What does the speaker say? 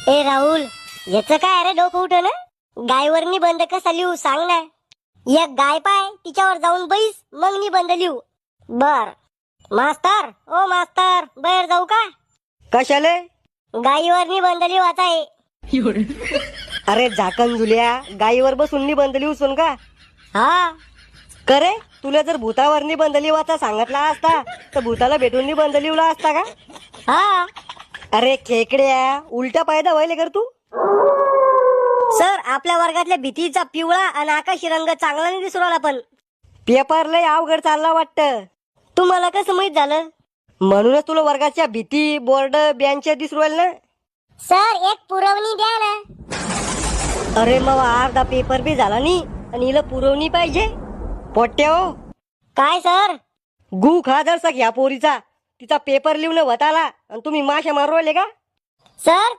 ए राहुल, याच काय अरे डोकं उठ ना. गायवर निबंध कसा लिहू सांग ना. एक गाय पाय तिच्यावर जाऊन बैस मग निबंध लिहू. बर मास्तर, ओ मास्तर, बाहेर जाऊ का? कशाले? गायीवर निबंध लिहायचा आहे. अरे झाकण झुल्या, गायीवर बसून निबंध लिहून का? हा करे, तुला जर भूतावर निबंध लिहायचा सांगितला असता तर भूताला भेटून निबंध लिहला असता का? हा अरे खेकड्या, उलटा पायदा व्हायले कर तू. सर, आपल्या वर्गातल्या भीतीचा पिवळा आणि आकाशी रंग चांगला नाही दिसू राहिला. पण पेपर लय अवघड चालला वाटतं. तुम्हाला कसं माहित झालं? म्हणूनच तुला वर्गाच्या भीती, बोर्ड, बेंच दिसू राहिले ना. सर, एक पुरवणी द्या ना. अरे मग अर्धा पेपर बी झाला नाही आणि हिला पुरवणी पाहिजे. पोट्या हो, काय सर? गु खा जरसा घ्या पोरीचा. तिचा पेपर लिहून वताला आणि तुम्ही माशा मारू राहिले का? सर